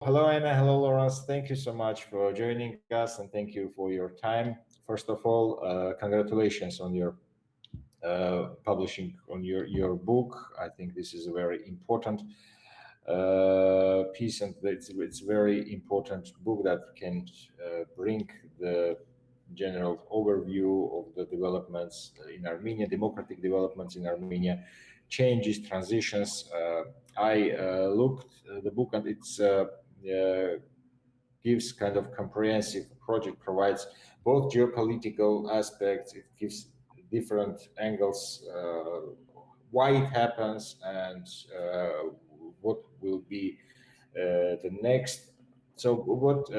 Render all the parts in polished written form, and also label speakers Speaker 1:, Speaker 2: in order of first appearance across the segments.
Speaker 1: Hello, Anna. Hello, Laurence. Thank you so much for joining us and thank you for your time. First of all, congratulations on your publishing on your book. I think this is a very important piece, and it's a very important book that can bring the general overview of the developments in Armenia, democratic developments in Armenia, changes, transitions. I looked at the book, and it's gives kind of comprehensive project, provides both geopolitical aspects, it gives different angles, why it happens, and what will be the next. So what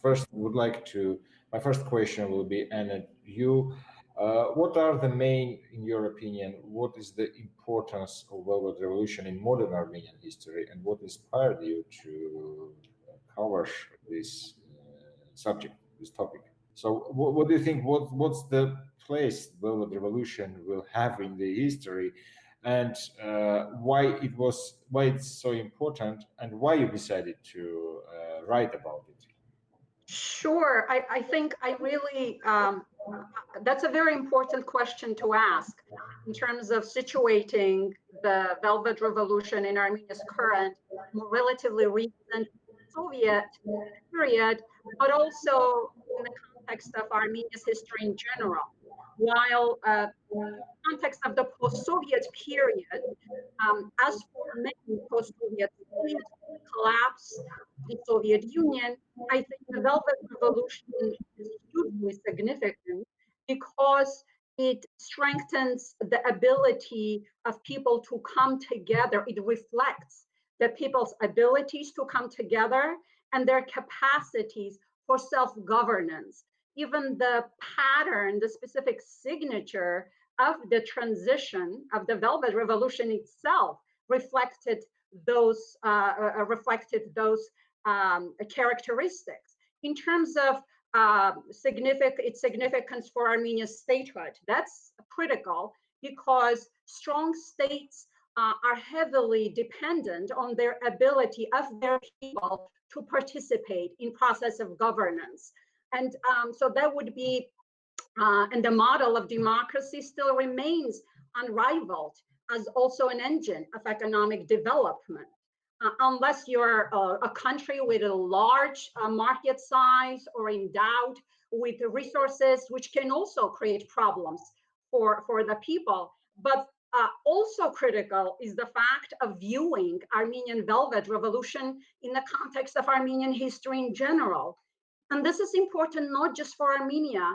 Speaker 1: first would like to, my first question will be, Anna, you, what are the main, in your opinion, what is the importance of Velvet Revolution in modern Armenian history, and what inspired you to cover this subject, this topic? So what do you think, what's the place Velvet Revolution will have in the history, and why it's so important, and why you decided to write about it?
Speaker 2: Sure. I think I really, that's a very important question to ask in terms of situating the Velvet Revolution in Armenia's current, more relatively recent Soviet period, but also in the context of Armenia's history in general. While in the context of the post-Soviet period, as for many post-Soviet states, collapse of the Soviet Union, I think the Velvet Revolution is hugely significant because it strengthens the ability of people to come together. It reflects the people's abilities to come together and their capacities for self-governance. Even the pattern, the specific signature of the transition of the Velvet Revolution itself reflected those characteristics. In terms of its significance for Armenia's statehood, that's critical because strong states are heavily dependent on their ability of their people to participate in process of governance. And so that would be, and the model of democracy still remains unrivaled as also an engine of economic development. Unless you're a country with a large market size or endowed with resources, which can also create problems for the people. But also critical is the fact of viewing Armenian Velvet Revolution in the context of Armenian history in general. And this is important not just for Armenia,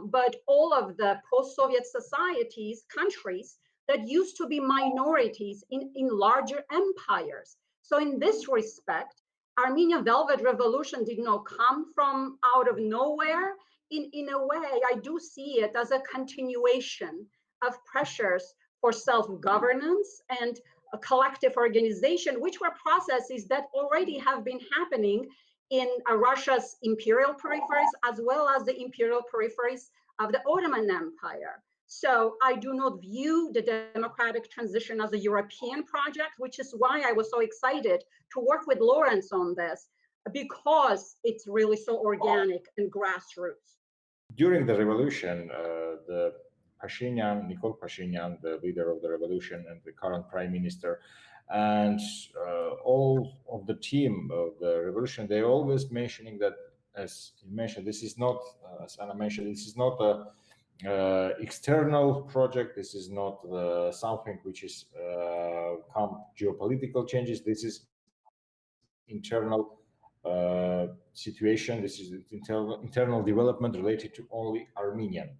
Speaker 2: but all of the post-Soviet societies, countries that used to be minorities in larger empires. So in this respect, Armenian Velvet Revolution did not come from out of nowhere. In a way, I do see it as a continuation of pressures for self-governance and a collective organization, which were processes that already have been happening in Russia's imperial peripheries, as well as the imperial peripheries of the Ottoman Empire. So I do not view the democratic transition as a European project, which is why I was so excited to work with Laurence on this, because it's really so organic and grassroots.
Speaker 1: During the revolution, Nicole Pashinyan, the leader of the revolution and the current prime minister, and all of the team of the revolution, they're always mentioning that, as you mentioned, this is not, as Anna mentioned, this is not a external project. This is not something which is come geopolitical changes. This is internal situation. This is internal development related to only Armenian.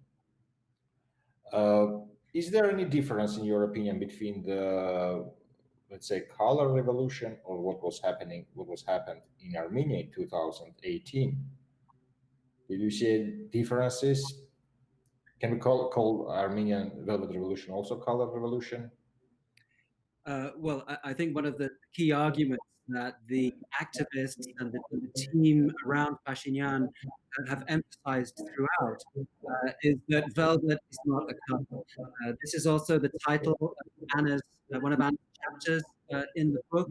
Speaker 1: Is there any difference, in your opinion, between the, let's say, color revolution or what happened in Armenia in 2018? Did you see differences? Can we call Armenian Velvet Revolution also color revolution?
Speaker 3: Well, I think one of the key arguments that the activists and the team around Pashinyan have emphasized throughout is that velvet is not a color. This is also the title of Anna's one of Anna's chapters in the book,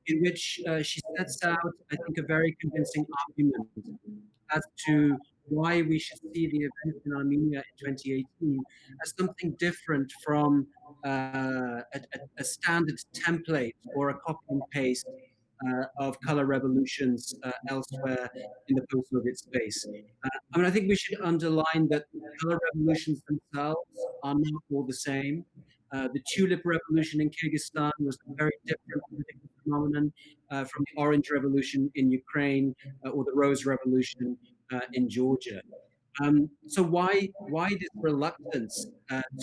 Speaker 3: in which she sets out, I think, a very convincing argument as to why we should see the events in Armenia in 2018 as something different from a standard template or a copy and paste of color revolutions elsewhere in the post-Soviet space. I mean, I think we should underline that color revolutions themselves are not all the same. The tulip revolution in Kyrgyzstan was a very different political phenomenon from the orange revolution in Ukraine or the rose revolution in Georgia. So why this reluctance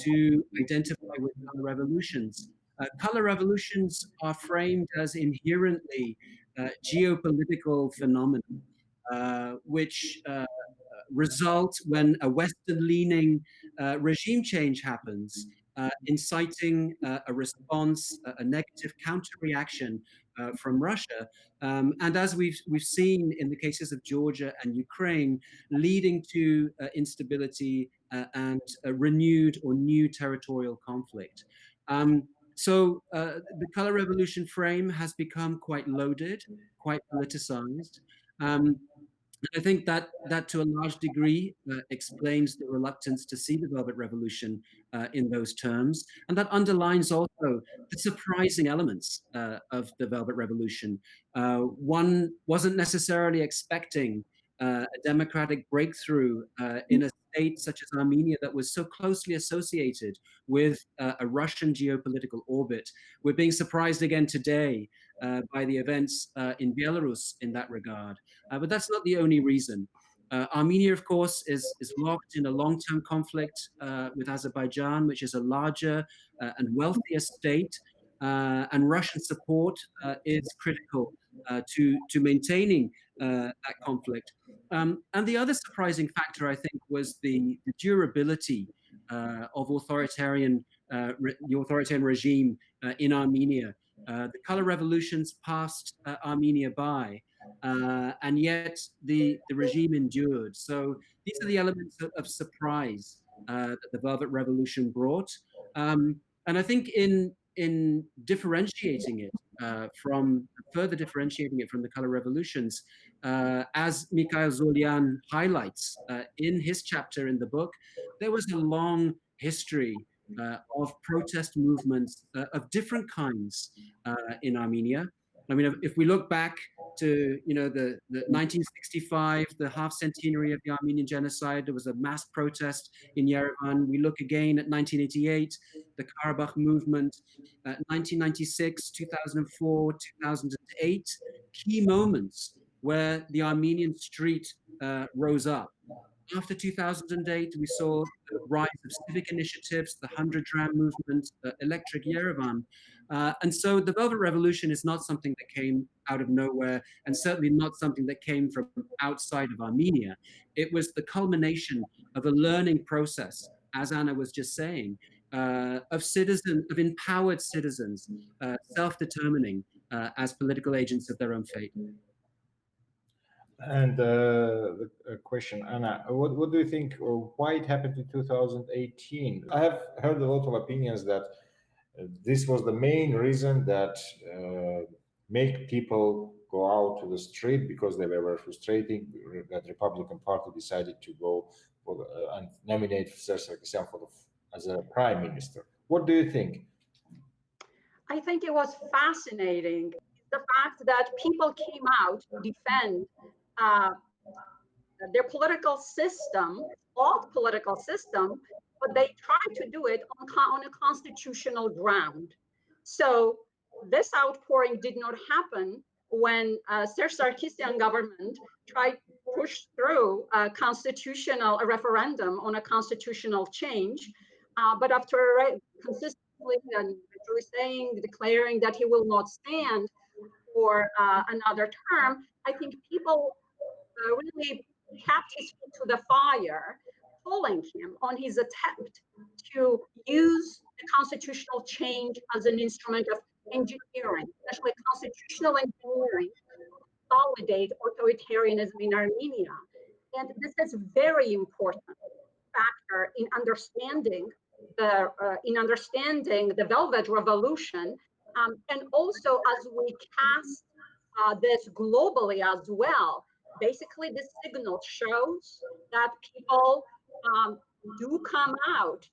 Speaker 3: to identify with color revolutions? Color revolutions are framed as inherently geopolitical phenomena, which result when a Western-leaning regime change happens, inciting a response, a negative counter-reaction from Russia, and as we've seen in the cases of Georgia and Ukraine, leading to instability and a renewed or new territorial conflict. So the color revolution frame has become quite loaded, quite politicized. I think that to a large degree explains the reluctance to see the Velvet Revolution in those terms, and that underlines also the surprising elements of the Velvet Revolution. One wasn't necessarily expecting a democratic breakthrough in a state such as Armenia that was so closely associated with a Russian geopolitical orbit. We're being surprised again today by the events in Belarus in that regard. But that's not the only reason. Armenia, of course, is locked in a long-term conflict with Azerbaijan, which is a larger and wealthier state, and Russian support is critical to maintaining that conflict. And the other surprising factor, I think, was the durability of the authoritarian regime in Armenia. The color revolutions passed Armenia by, and yet the regime endured. So these are the elements of surprise that the Velvet Revolution brought. And I think in differentiating it further differentiating it from the color revolutions, as Mikhail Zolyan highlights in his chapter in the book, there was a long history of protest movements of different kinds in Armenia. I mean, if we look back to the 1965, the half centenary of the Armenian genocide, there was a mass protest in Yerevan. We look again at 1988, the Karabakh movement, 1996, 2004, 2008, key moments where the Armenian street rose up. After 2008, we saw the rise of civic initiatives, the 100-dram movement, Electric Yerevan. And so the Velvet Revolution is not something that came out of nowhere, and certainly not something that came from outside of Armenia. It was the culmination of a learning process, as Anna was just saying, of empowered citizens, self-determining as political agents of their own fate.
Speaker 1: And the question, Anna, what do you think, or why it happened in 2018? I have heard a lot of opinions that this was the main reason that make people go out to the street, because they were frustrating that Republican Party decided to go for and nominate Sarkisyan as a prime minister. What do you think?
Speaker 2: I think it was fascinating, the fact that people came out to defend their political system, flawed political system, but they tried to do it on a constitutional ground. So this outpouring did not happen when Sarkisyan government tried to push through a referendum on a constitutional change. But after consistently and declaring that he will not stand for another term, I think people really kept his feet to the fire, pulling him on his attempt to use the constitutional change as an instrument of engineering, especially constitutional engineering, to consolidate authoritarianism in Armenia. And this is very important factor in understanding the Velvet Revolution, and also as we cast this globally as well. Basically, this signal shows that people do come out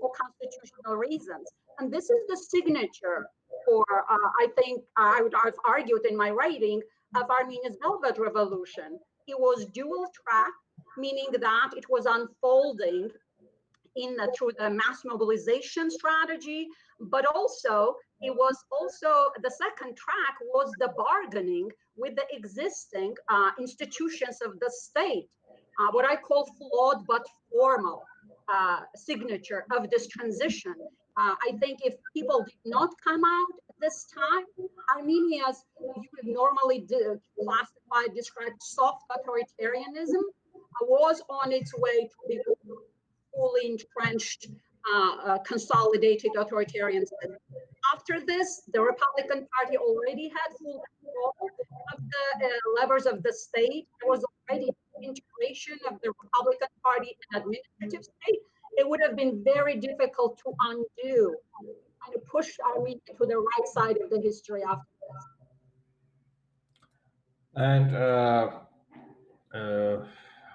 Speaker 2: for constitutional reasons, and this is the signature for I think I've argued in my writing of Armenia's Velvet Revolution. It was dual track, meaning that it was unfolding through the mass mobilization strategy, but also it was also the second track was the bargaining with the existing institutions of the state, what I call flawed but formal signature of this transition. I think if people did not come out this time, Armenia's, you would normally describe soft authoritarianism, was on its way to be fully entrenched, consolidated authoritarian system. After this, the Republican Party already had full control of the levers of the state. There was already integration of the Republican Party and administrative state. It would have been very difficult to undo and to push Armenia to the right side of the history after this.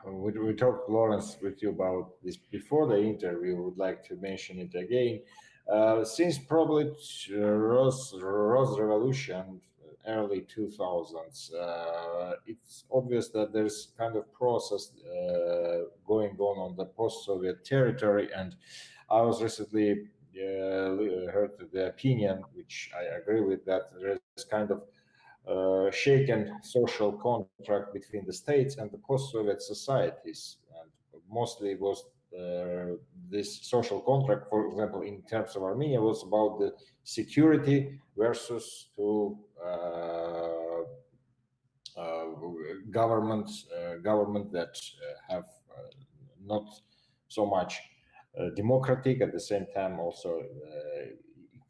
Speaker 1: And we talked, Laurence, with you about this before the interview. Would like to mention it again. Since probably Rose Revolution, early 2000s, it's obvious that there's kind of process going on the post-Soviet territory. And I was recently heard the opinion, which I agree with, that there's kind of shaken social contract between the states and the post-Soviet societies, and mostly it was this social contract, for example, in terms of Armenia, was about the security versus to government that have not so much democratic, at the same time also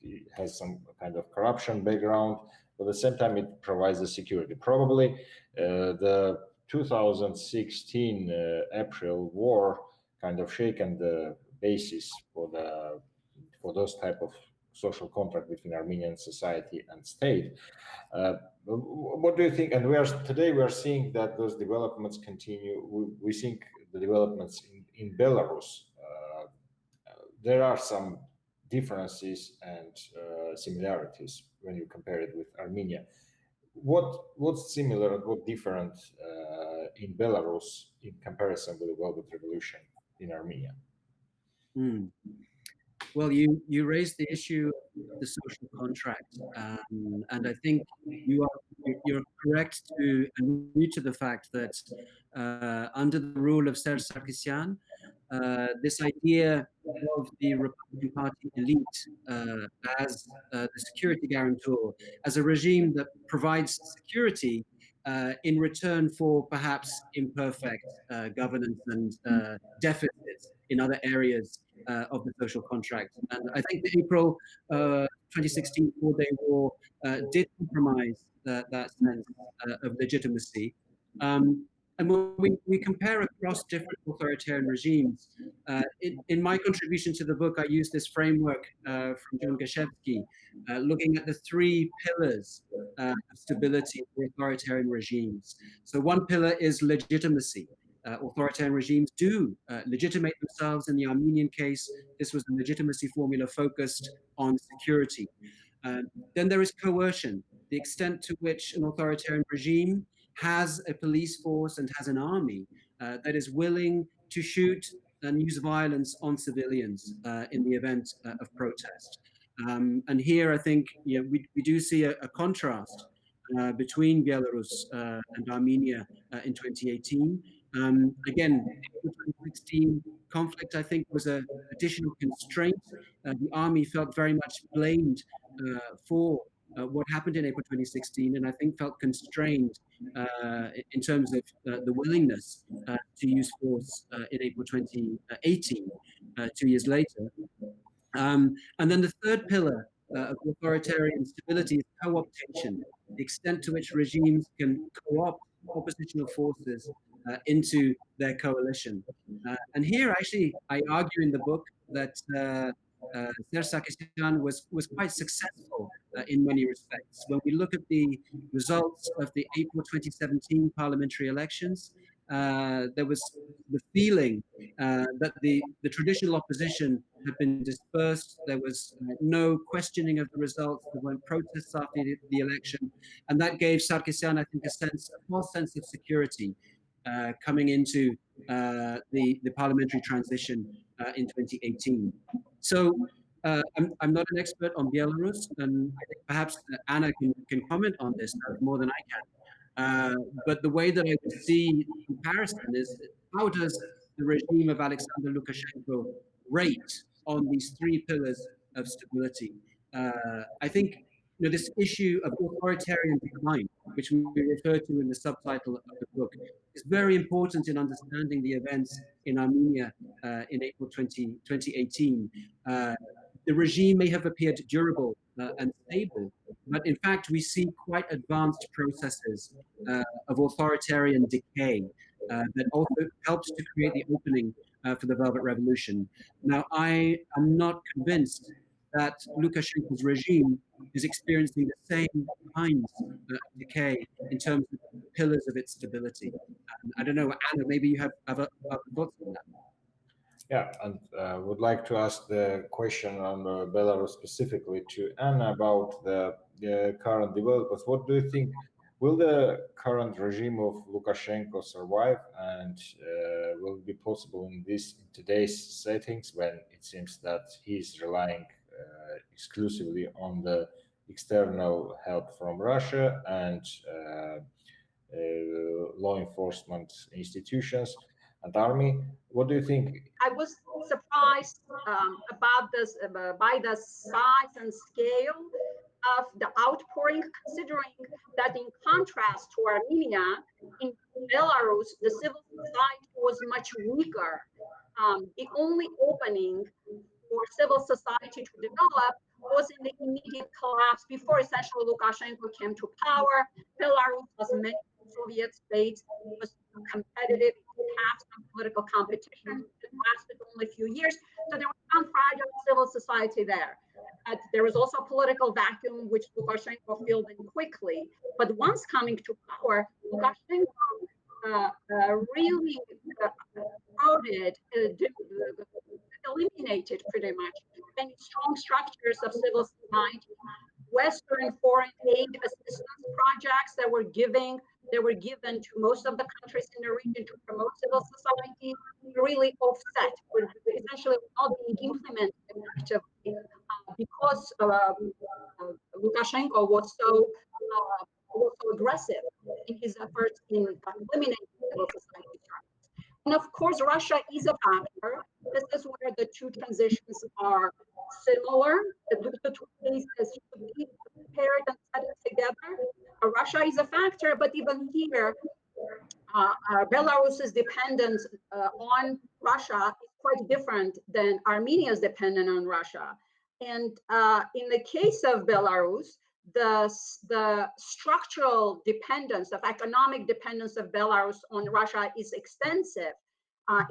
Speaker 1: it has some kind of corruption background. At the same time, it provides the security. Probably the 2016 April war kind of shaken the basis for those type of social contract between Armenian society and state. What do you think? And today we are seeing that those developments continue. We think the developments in Belarus. There are some differences and similarities when you compare it with Armenia. What's similar and what different in Belarus in comparison with the Velvet Revolution in Armenia?
Speaker 3: Well, you raised the issue of the social contract, and I think you're correct to allude to the fact that under the rule of Serge Sarkisyan, this idea of the Republican Party elite as the security guarantor, as a regime that provides security in return for perhaps imperfect governance and deficits in other areas of the social contract. And I think the April 2016 four-day war did compromise that sense of legitimacy. And when we compare across different authoritarian regimes, in my contribution to the book, I used this framework from John Gashevsky, looking at the three pillars of stability for authoritarian regimes. So one pillar is legitimacy. Authoritarian regimes do legitimate themselves. In the Armenian case, this was a legitimacy formula focused on security. Then there is coercion, the extent to which an authoritarian regime has a police force and has an army that is willing to shoot and use violence on civilians in the event of protest. And here I think we do see a contrast between Belarus and Armenia in 2018. Again, the 2016 conflict, I think, was an additional constraint. The army felt very much blamed for what happened in April 2016, and I think felt constrained in terms of the willingness to use force in April 2018, 2 years later. And then the third pillar of authoritarian stability is co-optation, the extent to which regimes can co-opt oppositional forces into their coalition. And here, actually, I argue in the book that Serge Sarkisyan was quite successful in many respects. When we look at the results of the April 2017 parliamentary elections, there was the feeling that the traditional opposition had been dispersed. There was no questioning of the results. There weren't protests after the election. And that gave Sarkisyan, I think, a false sense of security coming into the parliamentary transition in 2018. So I'm not an expert on Belarus, and I think perhaps Anna can comment on this more than I can. But the way that I would see the comparison is, how does the regime of Alexander Lukashenko rate on these three pillars of stability? I think this issue of authoritarian decline, which we refer to in the subtitle of the book, is very important in understanding the events in Armenia in April 2018. The regime may have appeared durable and stable, but in fact, we see quite advanced processes of authoritarian decay that also helps to create the opening for the Velvet Revolution. Now, I am not convinced that Lukashenko's regime is experiencing the same kinds of decay in terms of the pillars of its stability. I don't know, Anna, maybe you have other thoughts on that.
Speaker 1: Yeah, and would like to ask the question on Belarus specifically to Anna about the current developments. What do you think? Will the current regime of Lukashenko survive, and will it be possible in today's settings when it seems that he's relying exclusively on the external help from Russia and law enforcement institutions and army? What do you think?
Speaker 2: I was surprised about this by the size and scale of the outpouring, considering that in contrast to Armenia, in Belarus, the civil society was much weaker. The only opening for civil society to develop was in the immediate collapse before essentially Lukashenko came to power. Belarus, as many Soviet states, was competitive. It had some political competition. It lasted only a few years. So there was some fragile civil society there. There was also a political vacuum, which Lukashenko filled in quickly. But once coming to power, Lukashenko really eroded, eliminated pretty much any strong structures of civil society. Western foreign aid assistance projects that were given to most of the countries in the region to promote civil society really offset, were essentially not being implemented effectively because Lukashenko was so aggressive in his efforts in eliminating civil society structures. And of course, Russia is a factor. This is where the two transitions are similar. The two cases should be paired and set together. Russia is a factor, but even here, Belarus's dependence on Russia is quite different than Armenia's dependence on Russia. And in the case of Belarus, the structural dependence of economic dependence of Belarus on Russia is extensive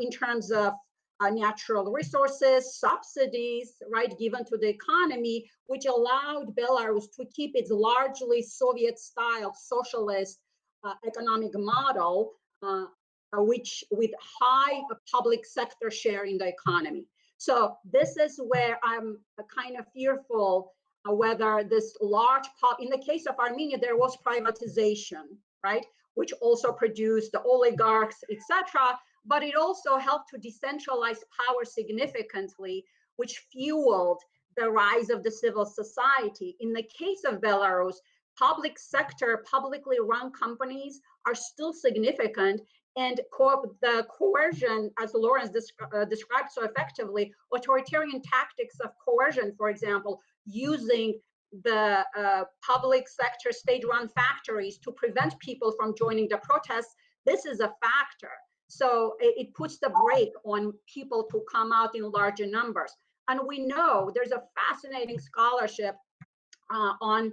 Speaker 2: in terms of natural resources, subsidies, right, given to the economy, which allowed Belarus to keep its largely Soviet-style socialist economic model, which with high public sector share in the economy. So this is where I'm kind of fearful whether this large in the case of Armenia, there was privatization, right, which also produced the oligarchs, etc. But it also helped to decentralize power significantly, which fueled the rise of the civil society. In the case of Belarus, public sector, publicly run companies are still significant, and the coercion, as Laurence described so effectively, authoritarian tactics of coercion, for example, using the public sector state-run factories to prevent people from joining the protests, this is a factor. So it puts the brake on people to come out in larger numbers. And we know there's a fascinating scholarship on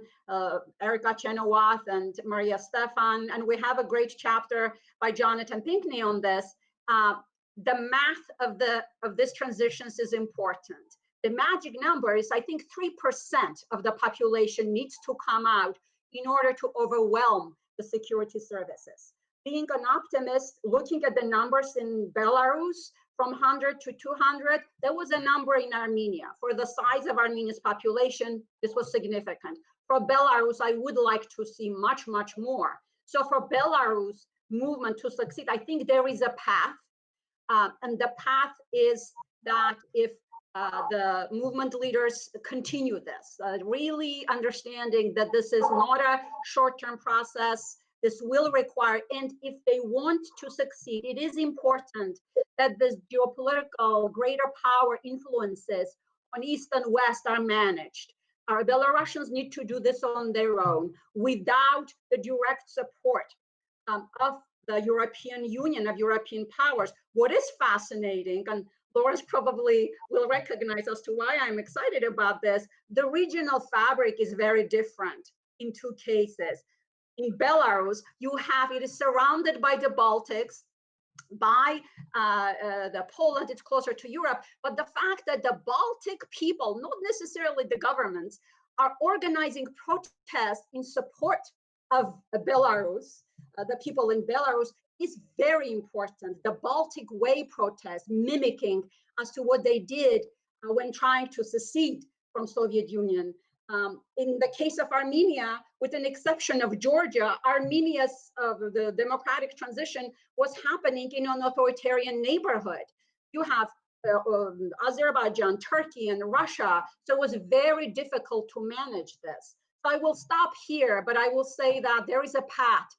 Speaker 2: Erica Chenoweth and Maria Stefan, and we have a great chapter by Jonathan Pinckney on this. The math of this transitions is important. The magic number is, I think, 3% of the population needs to come out in order to overwhelm the security services. Being an optimist, looking at the numbers in Belarus, from 100 to 200, there was a number in Armenia. For the size of Armenia's population, this was significant. For Belarus, I would like to see much, much more. So for Belarus movement to succeed, I think there is a path. And the path is that if the movement leaders continue this, really understanding that this is not a short-term process, this will require, and if they want to succeed, it is important that this geopolitical greater power influences on East and West are managed. Our Belarusians need to do this on their own without the direct support of the European Union, of European powers. What is fascinating, and Laurence probably will recognize as to why I'm excited about this, the regional fabric is very different in two cases. In Belarus, it is surrounded by the Baltics, by the Poland, it's closer to Europe, but the fact that the Baltic people, not necessarily the governments, are organizing protests in support of Belarus, the people in Belarus, is very important. The Baltic Way protest, mimicking as to what they did when trying to secede from Soviet Union. In the case of Armenia, with an exception of Georgia, Armenia's the democratic transition was happening in an authoritarian neighborhood. You have Azerbaijan, Turkey, and Russia, so it was very difficult to manage this. So I will stop here, but I will say that there is a path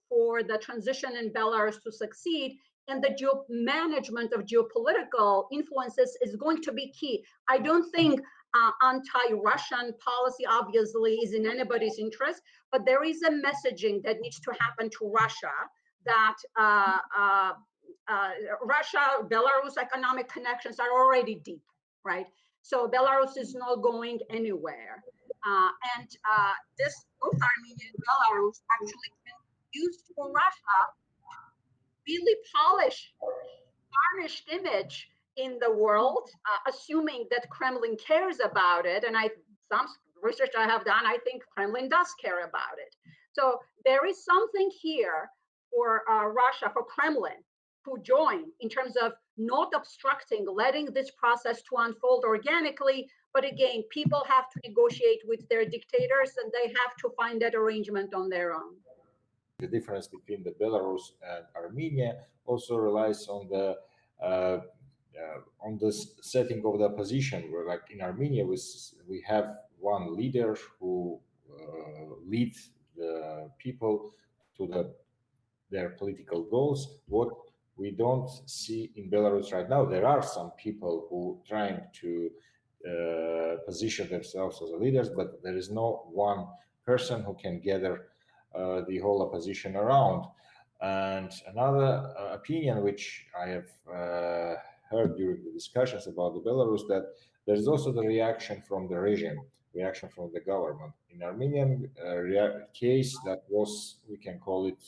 Speaker 2: for the transition in Belarus to succeed, and the management of geopolitical influences is going to be key. I don't think anti-Russian policy obviously is in anybody's interest, but there is a messaging that needs to happen to Russia that Russia, Belarus economic connections are already deep, right? So Belarus is not going anywhere. And this, both Armenia and Belarus actually can be used for Russia, really tarnished image in the world, assuming that Kremlin cares about it. And some research I have done, I think Kremlin does care about it. So there is something here for Russia, for Kremlin to join in terms of not obstructing, letting this process to unfold organically. But again, people have to negotiate with their dictators and they have to find that arrangement on their own.
Speaker 1: The difference between the Belarus and Armenia also relies on the setting of the opposition, where like in Armenia we have one leader who leads the people to their political goals. What we don't see in Belarus right now, there are some people who trying to position themselves as leaders, but there is no one person who can gather the whole opposition around. And another opinion which I have heard during the discussions about the Belarus, that there's also the reaction from the regime, reaction from the government. In Armenian case, that was, we can call it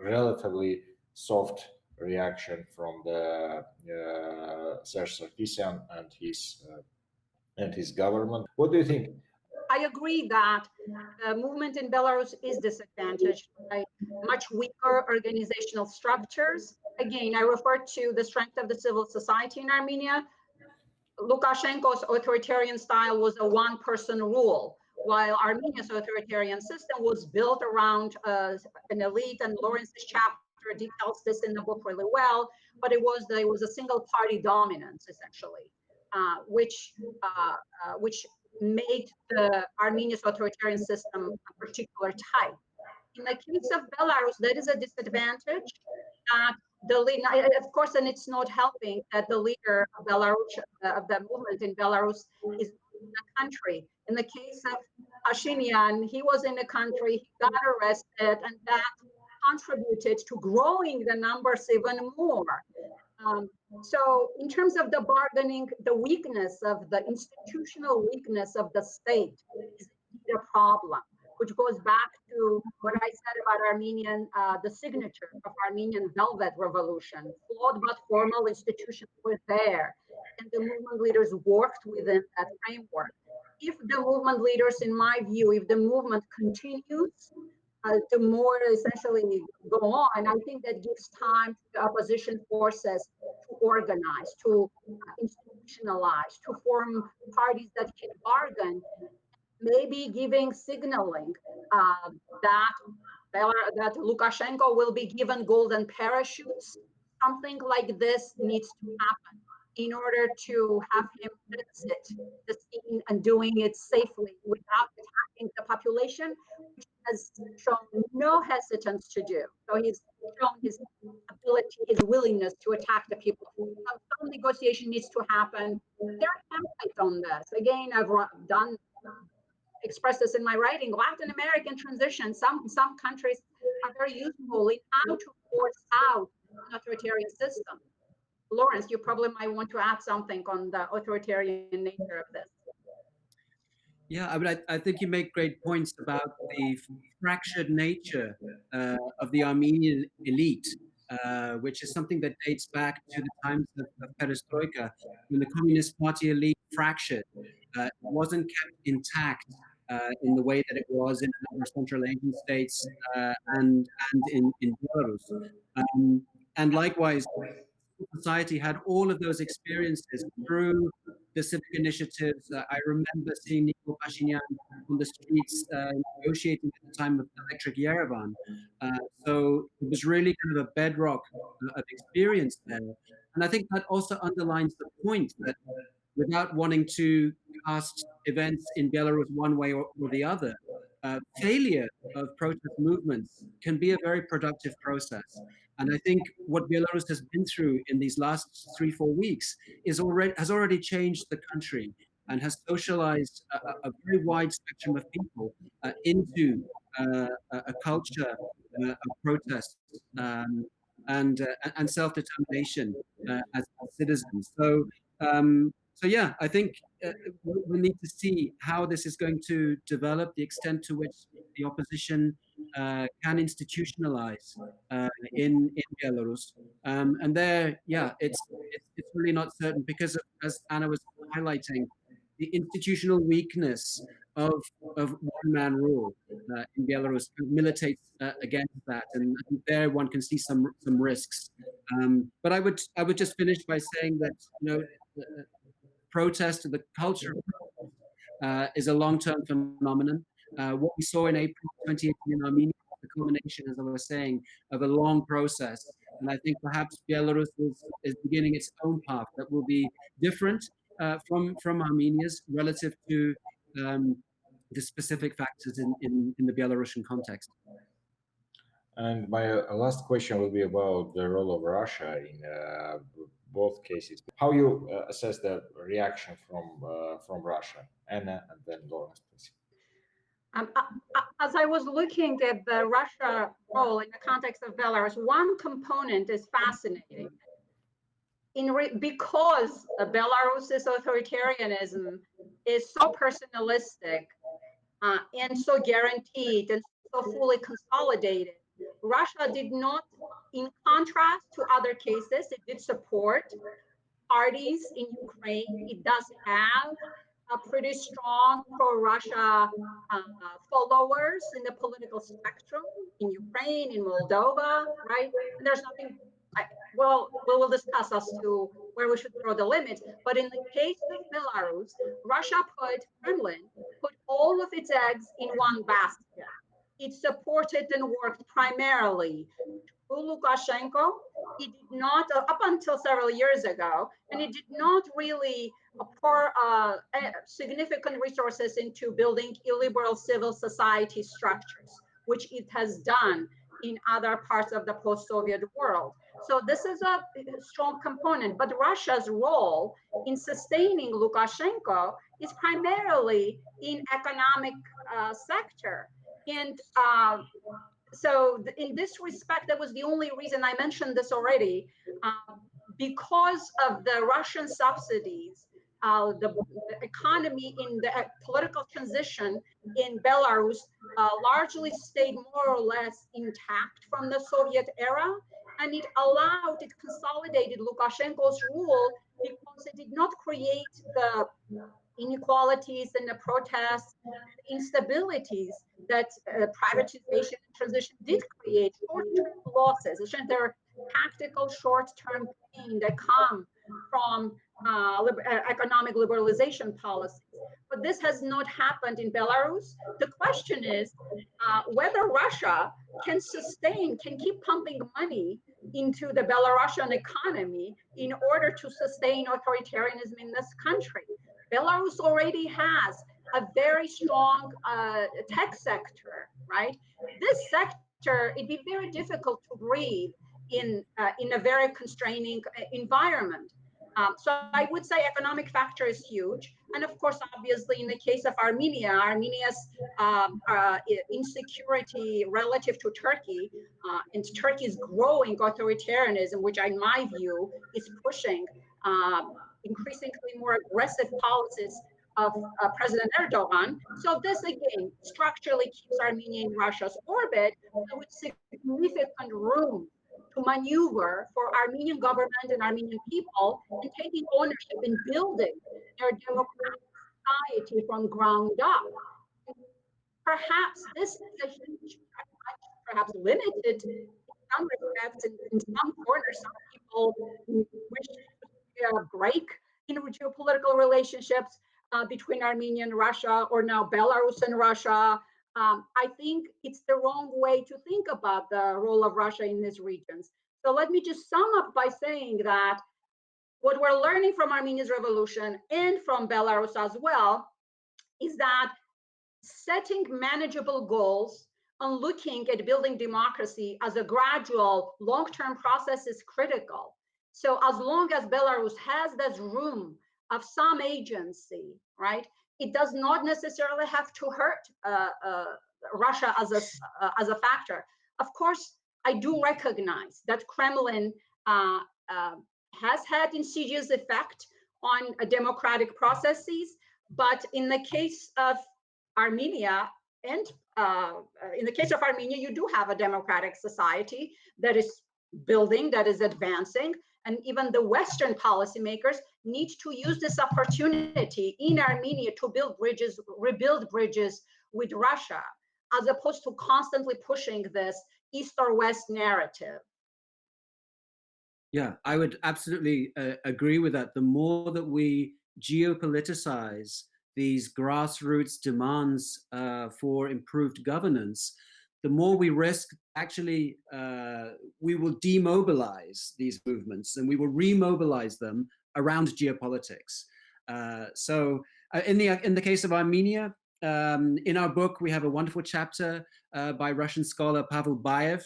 Speaker 1: relatively soft reaction from the Serge Sarkisyan and his government. What do you think?
Speaker 2: I agree that the movement in Belarus is disadvantaged by much weaker organizational structures. Again, I refer to the strength of the civil society in Armenia. Lukashenko's authoritarian style was a one-person rule, while Armenia's authoritarian system was built around an elite, and Lawrence's chapter details this in the book really well, but there was a single-party dominance, essentially, which made the Armenia's authoritarian system a particular type. In the case of Belarus, that is a disadvantage. Of course, and it's not helping that the leader of Belarus, of the movement in Belarus, is in the country. In the case of Pashinyan, he was in the country, he got arrested, and that contributed to growing the numbers even more. So in terms of the bargaining, the weakness of the institutional weakness of the state is a problem, which goes back to what I said about Armenian, the signature of Armenian Velvet Revolution. Flawed but formal institutions were there, and the movement leaders worked within that framework. If the movement leaders, in my view, if the movement continues to more essentially go on, I think that gives time to the opposition forces to organize, to institutionalize, to form parties that can bargain, maybe giving signaling that Lukashenko will be given golden parachutes. Something like this needs to happen in order to have him exit the scene and doing it safely without attacking the population, which has shown no hesitance to do. So he's shown his ability, his willingness to attack the people. So some negotiation needs to happen. There are templates on this. Again, I've expressed this in my writing. Latin American transition, some countries are very useful in how to force out an authoritarian system. Lawrence, you probably might want to add something on the authoritarian nature of this.
Speaker 3: Yeah, I mean, I think you make great points about the fractured nature of the Armenian elite, which is something that dates back to the times of Perestroika, when the Communist Party elite fractured. It wasn't kept intact in the way that it was in other Central Asian states and in Belarus. And likewise, society had all of those experiences through the civic initiatives. I remember seeing Nikol Pashinyan on the streets negotiating at the time of Electric Yerevan. So it was really kind of a bedrock of experience there. And I think that also underlines the point that without wanting to cast events in Belarus one way or the other, failure of protest movements can be a very productive process. And I think what Belarus has been through in these last 3-4 weeks has already changed the country and has socialized a very wide spectrum of people into a culture of protest and self-determination as citizens. So yeah, I think we need to see how this is going to develop, the extent to which the opposition can institutionalize in Belarus. And there, yeah, it's really not certain because of, as Anna was highlighting, the institutional weakness of one-man rule in Belarus militates against that, and there one can see some risks. But I would just finish by saying that protest, the culture of protest, is a long-term phenomenon. What we saw in April 2018 in Armenia, the culmination, as I was saying, of a long process. And I think perhaps Belarus is beginning its own path that will be different from Armenia's relative to the specific factors in the Belarusian context.
Speaker 1: And my last question will be about the role of Russia in both cases. How you assess the reaction from Russia? Anna, and then Lawrence, please.
Speaker 2: As I was looking at the Russia role in the context of Belarus, one component is fascinating. Because Belarus's authoritarianism is so personalistic and so guaranteed and so fully consolidated, Russia did not, in contrast to other cases, it did support parties in Ukraine. It does have a pretty strong pro-Russia followers in the political spectrum in Ukraine, in Moldova, right? And there's nothing, well, we will discuss as to where we should throw the limits. But in the case of Belarus, Kremlin put all of its eggs in one basket. It supported and worked primarily through Lukashenko. It did not, up until several years ago, and it did not really pour significant resources into building illiberal civil society structures, which it has done in other parts of the post-Soviet world. So this is a strong component, but Russia's role in sustaining Lukashenko is primarily in economic sector. And so in this respect, that was the only reason I mentioned this already. because of the Russian subsidies, the economy in the political transition in Belarus largely stayed more or less intact from the Soviet era, and it consolidated Lukashenko's rule because it did not create the inequalities and the protests, the instabilities that privatization and transition did create, short-term losses. There are tactical short-term pain that come from economic liberalization policies. But this has not happened in Belarus. The question is whether Russia can keep pumping money into the Belarusian economy in order to sustain authoritarianism in this country. Belarus already has a very strong tech sector, right? This sector, it'd be very difficult to breathe in a very constraining environment. So I would say economic factor is huge. And of course, obviously, in the case of Armenia's insecurity relative to Turkey, and Turkey's growing authoritarianism, which in my view is pushing increasingly more aggressive policies of President Erdogan. So this again structurally keeps Armenia in Russia's orbit with significant room to maneuver for Armenian government and Armenian people in taking ownership in building their democratic society from ground up. Perhaps this is a huge, perhaps limited in some respects, in some corners, some people wish to break in geopolitical relationships between Armenia and Russia, or now Belarus and Russia. I think it's the wrong way to think about the role of Russia in these regions. So let me just sum up by saying that what we're learning from Armenia's revolution and from Belarus as well is that setting manageable goals and looking at building democracy as a gradual long-term process is critical. So as long as Belarus has this room of some agency, right, it does not necessarily have to hurt Russia as a factor. Of course, I do recognize that Kremlin has had insidious effect on democratic processes, but in the case of Armenia, and in the case of Armenia, you do have a democratic society that is building, that is advancing, and even the Western policymakers need to use this opportunity in Armenia to rebuild bridges with Russia, as opposed to constantly pushing this East or West narrative.
Speaker 3: Yeah, I would absolutely agree with that. The more that we geopoliticize these grassroots demands for improved governance, the more we risk actually we will demobilize these movements and we will remobilize them around geopolitics. So in the case of Armenia, in our book, we have a wonderful chapter by Russian scholar Pavel Bayev,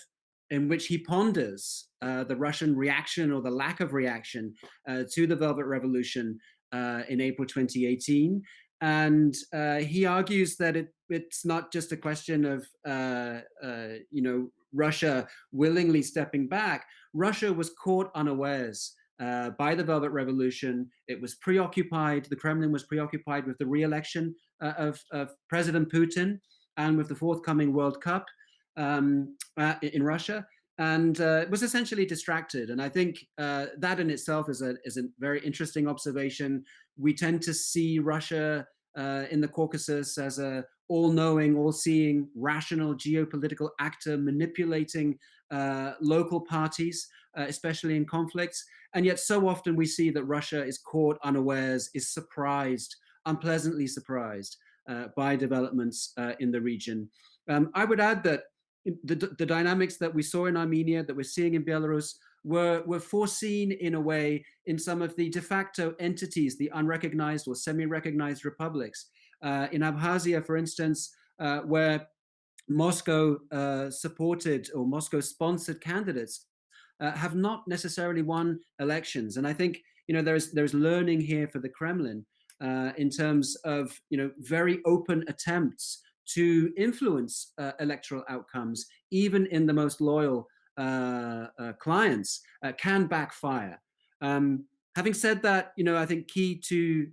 Speaker 3: in which he ponders the Russian reaction or the lack of reaction to the Velvet Revolution in April 2018. And he argues that it's not just a question of Russia willingly stepping back. Russia was caught unawares by the Velvet Revolution. It was preoccupied, the Kremlin was preoccupied with the re-election of President Putin and with the forthcoming World Cup in Russia, and was essentially distracted. And I think that in itself is a very interesting observation. We tend to see Russia in the Caucasus as a all-knowing, all-seeing, rational geopolitical actor manipulating local parties, especially in conflicts. And yet so often we see that Russia is caught unawares, is surprised, unpleasantly surprised by developments in the region. I would add that the dynamics that we saw in Armenia, that we're seeing in Belarus, were foreseen in a way in some of the de facto entities, the unrecognized or semi-recognized republics. In Abkhazia, for instance, where Moscow supported or Moscow sponsored candidates have not necessarily won elections. And I think there's learning here for the Kremlin in terms of very open attempts to influence electoral outcomes, even in the most loyal clients, can backfire. Having said that, I think key to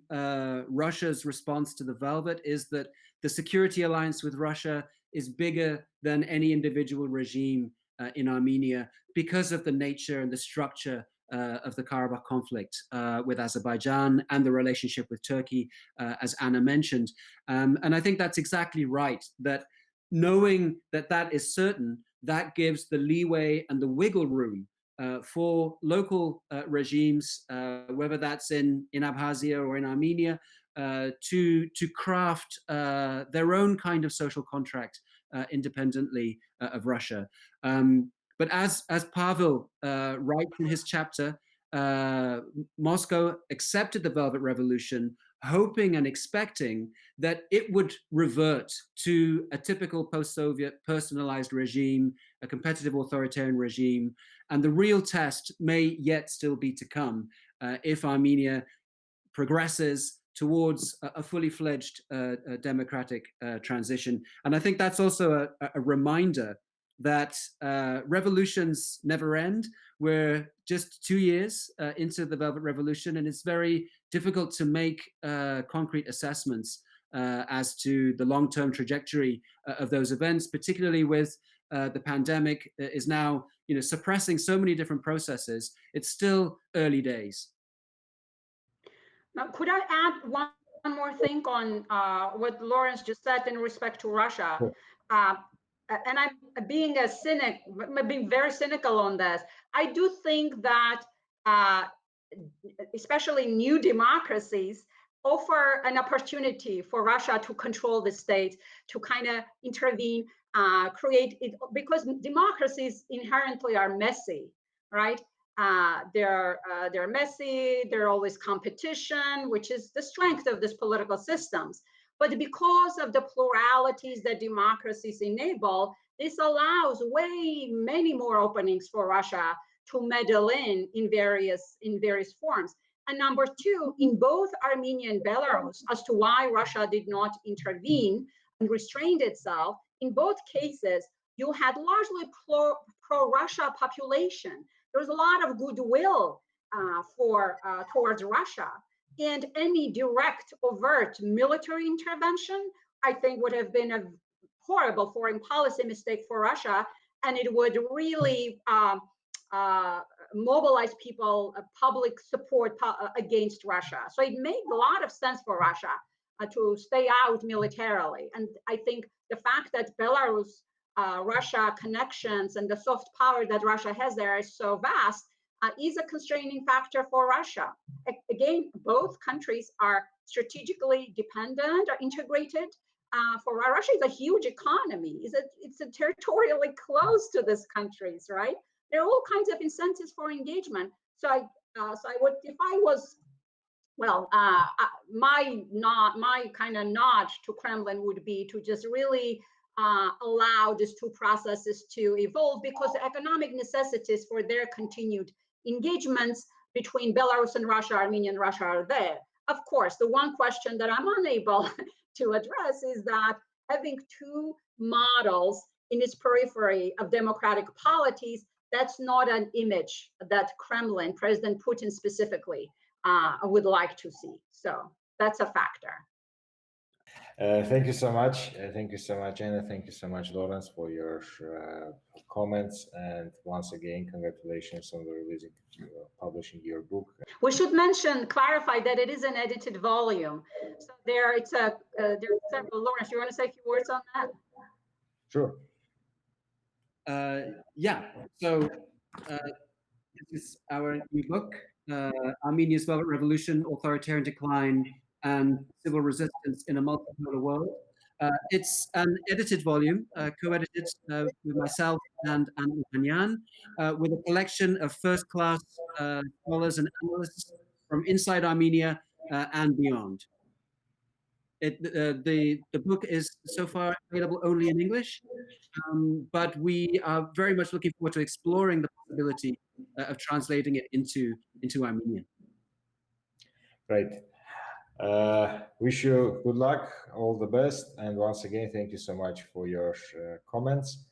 Speaker 3: Russia's response to the Velvet is that the security alliance with Russia is bigger than any individual regime in Armenia because of the nature and the structure of the Karabakh conflict with Azerbaijan and the relationship with Turkey, as Anna mentioned. And I think that's exactly right, that knowing that that is certain, that gives the leeway and the wiggle room for local regimes, whether that's in Abkhazia or in Armenia, to craft their own kind of social contract independently of Russia. But as Pavel writes in his chapter, Moscow accepted the Velvet Revolution, hoping and expecting that it would revert to a typical post-Soviet personalized regime, a competitive authoritarian regime. And the real test may yet still be to come if Armenia progresses towards a fully fledged democratic transition. And I think that's also a reminder that revolutions never end. We're just 2 years into the Velvet Revolution, and it's very difficult to make concrete assessments as to the long-term trajectory of those events, particularly with the pandemic is now suppressing so many different processes. It's still early days.
Speaker 2: Now, could I add one more thing on what Laurence just said in respect to Russia? And I'm being being very cynical on this. I do think that especially new democracies offer an opportunity for Russia to control the state, to kind of intervene, create it, because democracies inherently are messy, right? They're messy, they're always competition, which is the strength of these political systems. But because of the pluralities that democracies enable, this allows many more openings for Russia to meddle in various forms. And number two, in both Armenia and Belarus, as to why Russia did not intervene and restrained itself, in both cases, you had largely pro-Russia population. There was a lot of goodwill towards Russia. And any direct, overt military intervention, I think, would have been a horrible foreign policy mistake for Russia, and it would really mobilize people, public support against Russia. So it made a lot of sense for Russia to stay out militarily. And I think the fact that Belarus, Russia connections and the soft power that Russia has there is so vast is a constraining factor for Russia. Again, both countries are strategically dependent or integrated. For Russia, is a huge economy. It's territorially close to these countries, right? There are all kinds of incentives for engagement. So I would, if I was, well, my kind of nod to Kremlin would be to just really allow these two processes to evolve, because the economic necessities for their continued engagements between Belarus and Russia, Armenia and Russia are there. Of course, the one question that I'm unable to address is that having two models in its periphery of democratic polities, that's not an image that Kremlin, President Putin specifically, would like to see. So that's a factor.
Speaker 1: Thank you so much. Thank you so much, Anna. Thank you so much, Laurence, for your comments. And once again, congratulations on the publishing your book.
Speaker 2: We should clarify that it is an edited volume. So there are several. Laurence, you want to say a few words on that?
Speaker 1: Sure.
Speaker 3: Yeah. So this is our new book, Armenia's Velvet Revolution, Authoritarian Decline and Civil Resistance in a Multipolar World. It's an edited volume, co-edited with myself and Anna Ohanyan, with a collection of first-class scholars and analysts from inside Armenia and beyond. The book is so far available only in English, but we are very much looking forward to exploring the possibility of translating it into Armenian.
Speaker 1: Great. Wish you good luck, all the best, and once again, thank you so much for your comments.